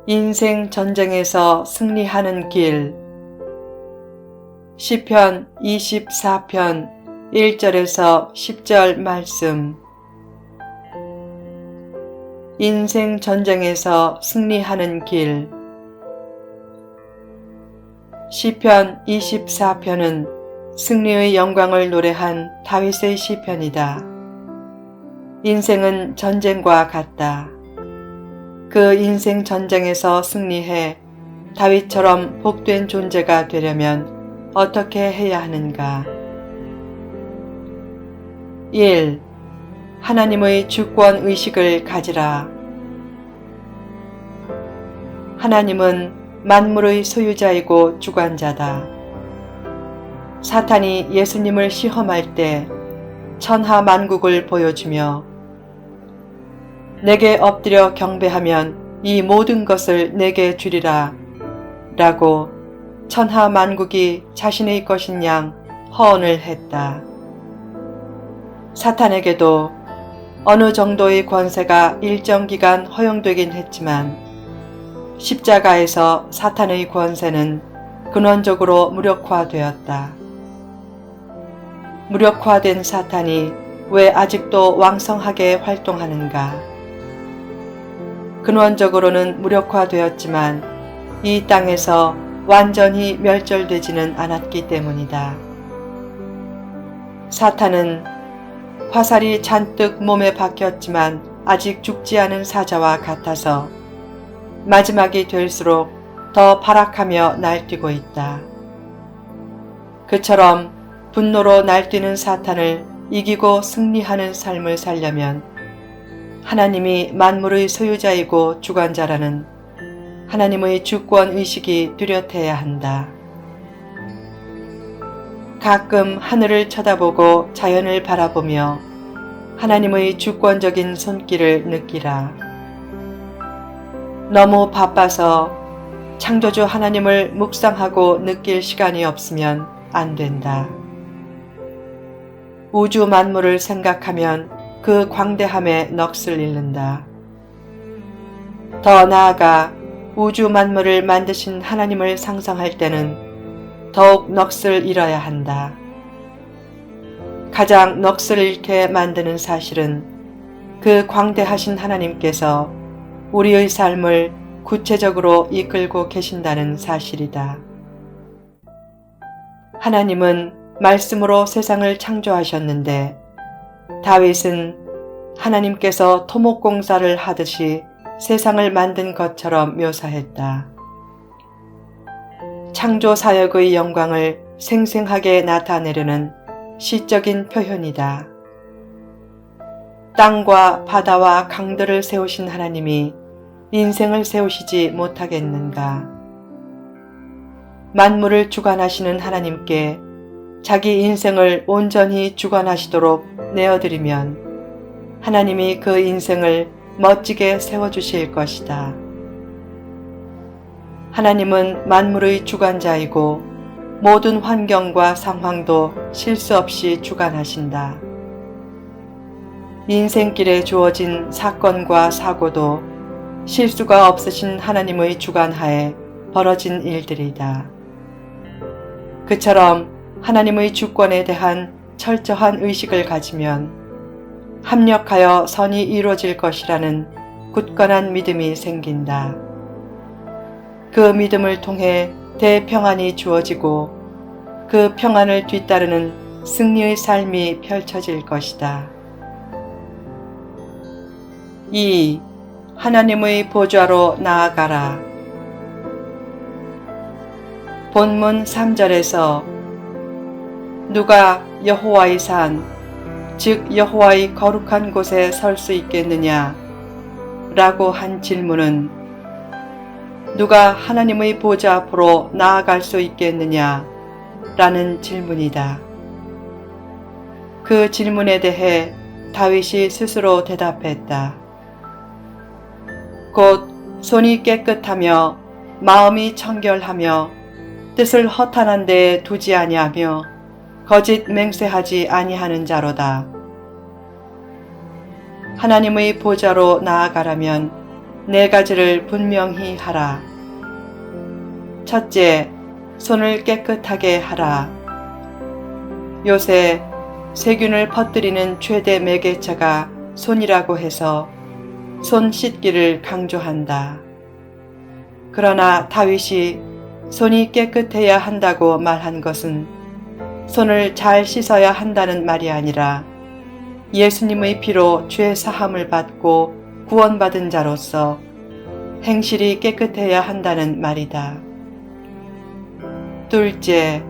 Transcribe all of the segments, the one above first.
인생 전쟁에서 승리하는 길. 시편 24편 1절에서 10절 말씀. 인생 전쟁에서 승리하는 길. 시편 24편은 승리의 영광을 노래한 다윗의 시편이다. 인생은 전쟁과 같다. 그 인생 전쟁에서 승리해 다윗처럼 복된 존재가 되려면 어떻게 해야 하는가? 1. 하나님의 주권 의식을 가지라. 하나님은 만물의 소유자이고 주관자다. 사탄이 예수님을 시험할 때 천하 만국을 보여주며 내게 엎드려 경배하면 이 모든 것을 내게 주리라 라고 천하 만국이 자신의 것인 양 허언을 했다. 사탄에게도 어느 정도의 권세가 일정 기간 허용되긴 했지만 십자가에서 사탄의 권세는 근원적으로 무력화되었다. 무력화된 사탄이 왜 아직도 왕성하게 활동하는가? 근원적으로는 무력화되었지만 이 땅에서 완전히 멸절되지는 않았기 때문이다. 사탄은 화살이 잔뜩 몸에 박혔지만 아직 죽지 않은 사자와 같아서 마지막이 될수록 더 발악하며 날뛰고 있다. 그처럼 분노로 날뛰는 사탄을 이기고 승리하는 삶을 살려면 하나님이 만물의 소유자이고 주관자라는 하나님의 주권 의식이 뚜렷해야 한다. 가끔 하늘을 쳐다보고 자연을 바라보며 하나님의 주권적인 손길을 느끼라. 너무 바빠서 창조주 하나님을 묵상하고 느낄 시간이 없으면 안 된다. 우주 만물을 생각하면 그 광대함에 넋을 잃는다. 더 나아가 우주 만물을 만드신 하나님을 상상할 때는 더욱 넋을 잃어야 한다. 가장 넋을 잃게 만드는 사실은 그 광대하신 하나님께서 우리의 삶을 구체적으로 이끌고 계신다는 사실이다. 하나님은 말씀으로 세상을 창조하셨는데 다윗은 하나님께서 토목공사를 하듯이 세상을 만든 것처럼 묘사했다. 창조 사역의 영광을 생생하게 나타내려는 시적인 표현이다. 땅과 바다와 강들을 세우신 하나님이 인생을 세우시지 못하겠는가? 만물을 주관하시는 하나님께 자기 인생을 온전히 주관하시도록 내어드리면 하나님이 그 인생을 멋지게 세워주실 것이다. 하나님은 만물의 주관자이고 모든 환경과 상황도 실수 없이 주관하신다. 인생길에 주어진 사건과 사고도 실수가 없으신 하나님의 주관하에 벌어진 일들이다. 그처럼 하나님의 주권에 대한 철저한 의식을 가지면 합력하여 선이 이루어질 것이라는 굳건한 믿음이 생긴다. 그 믿음을 통해 대평안이 주어지고 그 평안을 뒤따르는 승리의 삶이 펼쳐질 것이다. 2. 하나님의 보좌로 나아가라. 본문 3절에서 누가 여호와의 산, 즉 여호와의 거룩한 곳에 설 수 있겠느냐? 라고 한 질문은 누가 하나님의 보좌 앞으로 나아갈 수 있겠느냐? 라는 질문이다. 그 질문에 대해 다윗이 스스로 대답했다. 곧 손이 깨끗하며 마음이 청결하며 뜻을 허탄한 데에 두지 아니하며 거짓 맹세하지 아니하는 자로다. 하나님의 보좌로 나아가려면 네 가지를 분명히 하라. 첫째, 손을 깨끗하게 하라. 요새 세균을 퍼뜨리는 최대 매개체가 손이라고 해서 손 씻기를 강조한다. 그러나 다윗이 손이 깨끗해야 한다고 말한 것은 손을 잘 씻어야 한다는 말이 아니라 예수님의 피로 죄 사함을 받고 구원받은 자로서 행실이 깨끗해야 한다는 말이다. 둘째,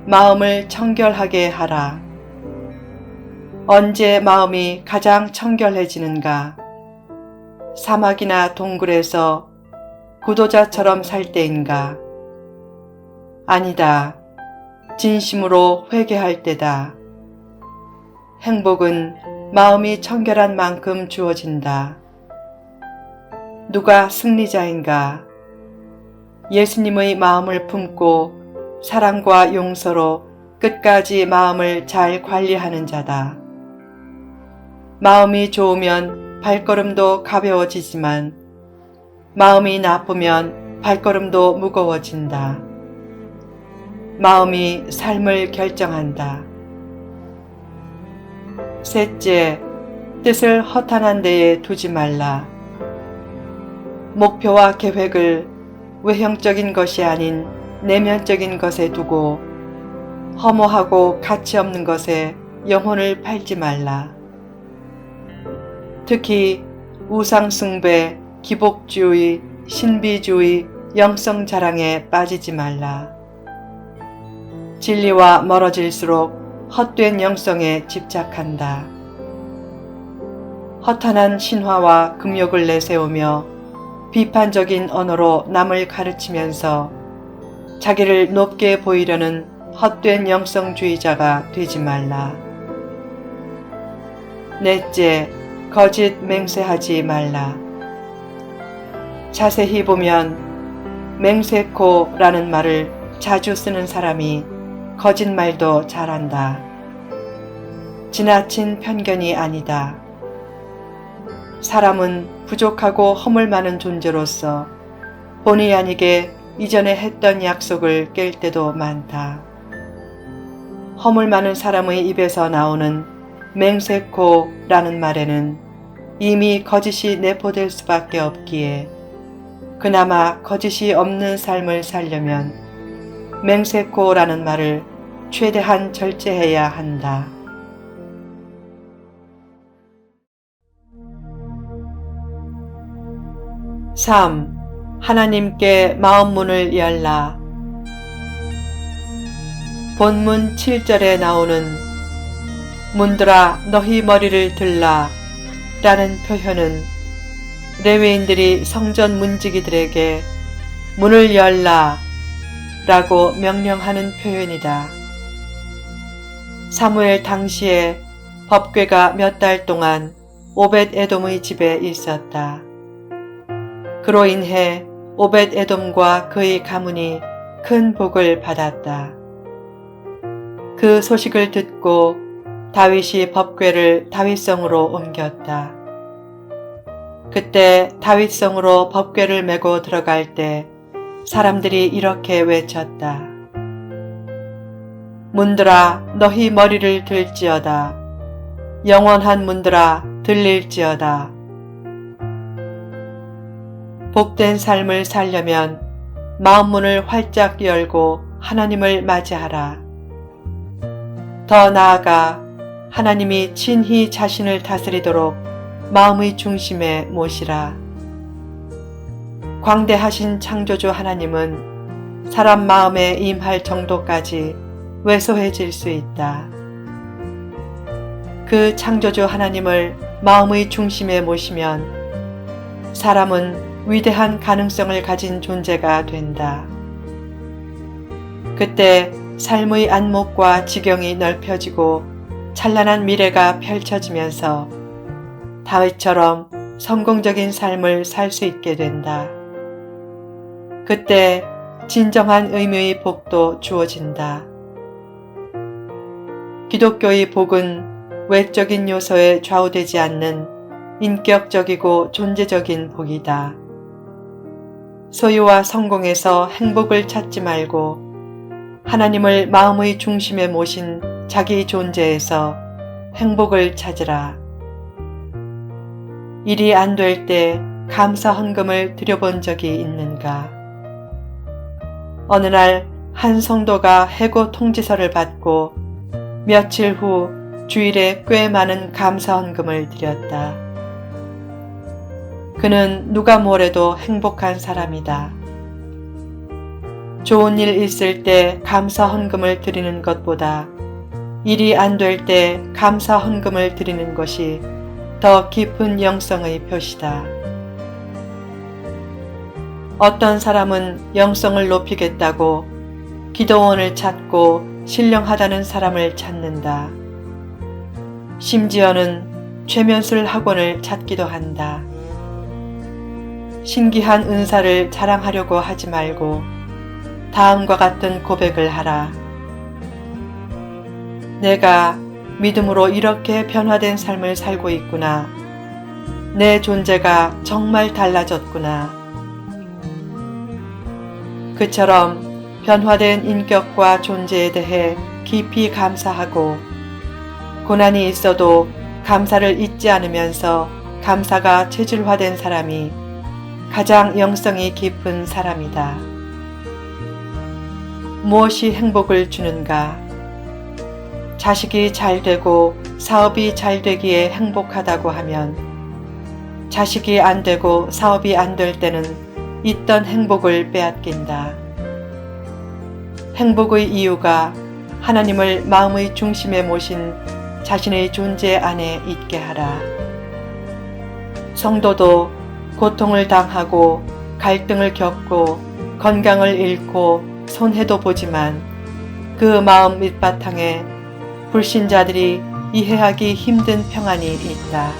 마음을 청결하게 하라. 언제 마음이 가장 청결해지는가? 사막이나 동굴에서 구도자처럼 살 때인가? 아니다. 진심으로 회개할 때다. 행복은 마음이 청결한 만큼 주어진다. 누가 승리자인가? 예수님의 마음을 품고 사랑과 용서로 끝까지 마음을 잘 관리하는 자다. 마음이 좋으면 발걸음도 가벼워지지만 마음이 나쁘면 발걸음도 무거워진다. 마음이 삶을 결정한다. 셋째, 뜻을 허탄한 데에 두지 말라. 목표와 계획을 외형적인 것이 아닌 내면적인 것에 두고 허무하고 가치 없는 것에 영혼을 팔지 말라. 특히 우상숭배, 기복주의, 신비주의, 영성자랑에 빠지지 말라. 진리와 멀어질수록 헛된 영성에 집착한다. 허탄한 신화와 금욕을 내세우며 비판적인 언어로 남을 가르치면서 자기를 높게 보이려는 헛된 영성주의자가 되지 말라. 넷째, 거짓 맹세하지 말라. 자세히 보면 맹세코라는 말을 자주 쓰는 사람이 거짓말도 잘한다. 지나친 편견이 아니다. 사람은 부족하고 허물 많은 존재로서 본의 아니게 이전에 했던 약속을 깰 때도 많다. 허물 많은 사람의 입에서 나오는 맹세코라는 말에는 이미 거짓이 내포될 수밖에 없기에 그나마 거짓이 없는 삶을 살려면 맹세코라는 말을 최대한 절제해야 한다. (3) 하나님께 마음문을 열라. 본문 7절에 나오는 문들아 너희 머리를 들라 라는 표현은 레위인들이 성전 문지기들에게 문을 열라 라고 명령하는 표현이다. 사무엘 당시에 법궤가 몇 달 동안 오벳 에돔의 집에 있었다. 그로 인해 오벳 에돔과 그의 가문이 큰 복을 받았다. 그 소식을 듣고 다윗이 법궤를 다윗성으로 옮겼다. 그때 다윗성으로 법궤를 메고 들어갈 때 사람들이 이렇게 외쳤다. 문들아 너희 머리를 들지어다. 영원한 문들아 들릴지어다. 복된 삶을 살려면 마음문을 활짝 열고 하나님을 맞이하라. 더 나아가 하나님이 친히 자신을 다스리도록 마음의 중심에 모시라. 광대하신 창조주 하나님은 사람 마음에 임할 정도까지 왜소해질 수 있다. 그 창조주 하나님을 마음의 중심에 모시면 사람은 위대한 가능성을 가진 존재가 된다. 그때 삶의 안목과 지경이 넓혀지고 찬란한 미래가 펼쳐지면서 다윗처럼 성공적인 삶을 살 수 있게 된다. 그때 진정한 의미의 복도 주어진다. 기독교의 복은 외적인 요소에 좌우되지 않는 인격적이고 존재적인 복이다. 소유와 성공에서 행복을 찾지 말고 하나님을 마음의 중심에 모신 자기 존재에서 행복을 찾으라. 일이 안 될 때 감사 헌금을 드려본 적이 있는가? 어느 날 한 성도가 해고 통지서를 받고 며칠 후 주일에 꽤 많은 감사 헌금을 드렸다. 그는 누가 뭐래도 행복한 사람이다. 좋은 일 있을 때 감사 헌금을 드리는 것보다 일이 안 될 때 감사 헌금을 드리는 것이 더 깊은 영성의 표시다. 어떤 사람은 영성을 높이겠다고 기도원을 찾고 신령하다는 사람을 찾는다. 심지어는 최면술 학원을 찾기도 한다. 신기한 은사를 자랑하려고 하지 말고 다음과 같은 고백을 하라. 내가 믿음으로 이렇게 변화된 삶을 살고 있구나. 내 존재가 정말 달라졌구나. 그처럼 변화된 인격과 존재에 대해 깊이 감사하고 고난이 있어도 감사를 잊지 않으면서 감사가 체질화된 사람이 가장 영성이 깊은 사람이다. 무엇이 행복을 주는가? 자식이 잘 되고 사업이 잘 되기에 행복하다고 하면 자식이 안 되고 사업이 안 될 때는 있던 행복을 빼앗긴다. 행복의 이유가 하나님을 마음의 중심에 모신 자신의 존재 안에 있게 하라. 성도도 고통을 당하고 갈등을 겪고 건강을 잃고 손해도 보지만 그 마음 밑바탕에 불신자들이 이해하기 힘든 평안이 있다.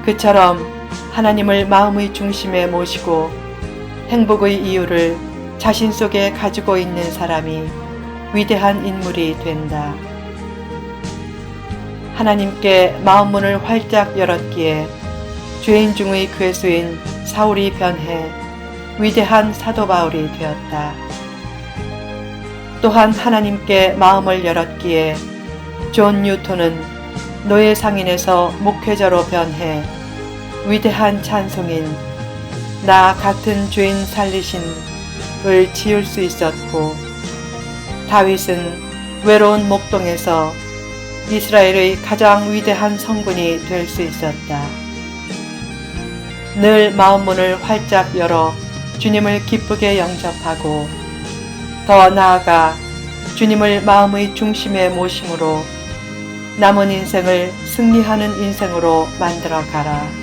그처럼 하나님을 마음의 중심에 모시고 행복의 이유를 자신 속에 가지고 있는 사람이 위대한 인물이 된다. 하나님께 마음문을 활짝 열었기에 죄인 중의 괴수인 사울이 변해 위대한 사도 바울이 되었다. 또한 하나님께 마음을 열었기에 존 뉴턴은 노예 상인에서 목회자로 변해 위대한 찬송인 나 같은 죄인 살리신을 지을 수 있었고, 다윗은 외로운 목동에서 이스라엘의 가장 위대한 성군이 될 수 있었다. 늘 마음문을 활짝 열어 주님을 기쁘게 영접하고 더 나아가 주님을 마음의 중심에 모심으로 남은 인생을 승리하는 인생으로 만들어 가라.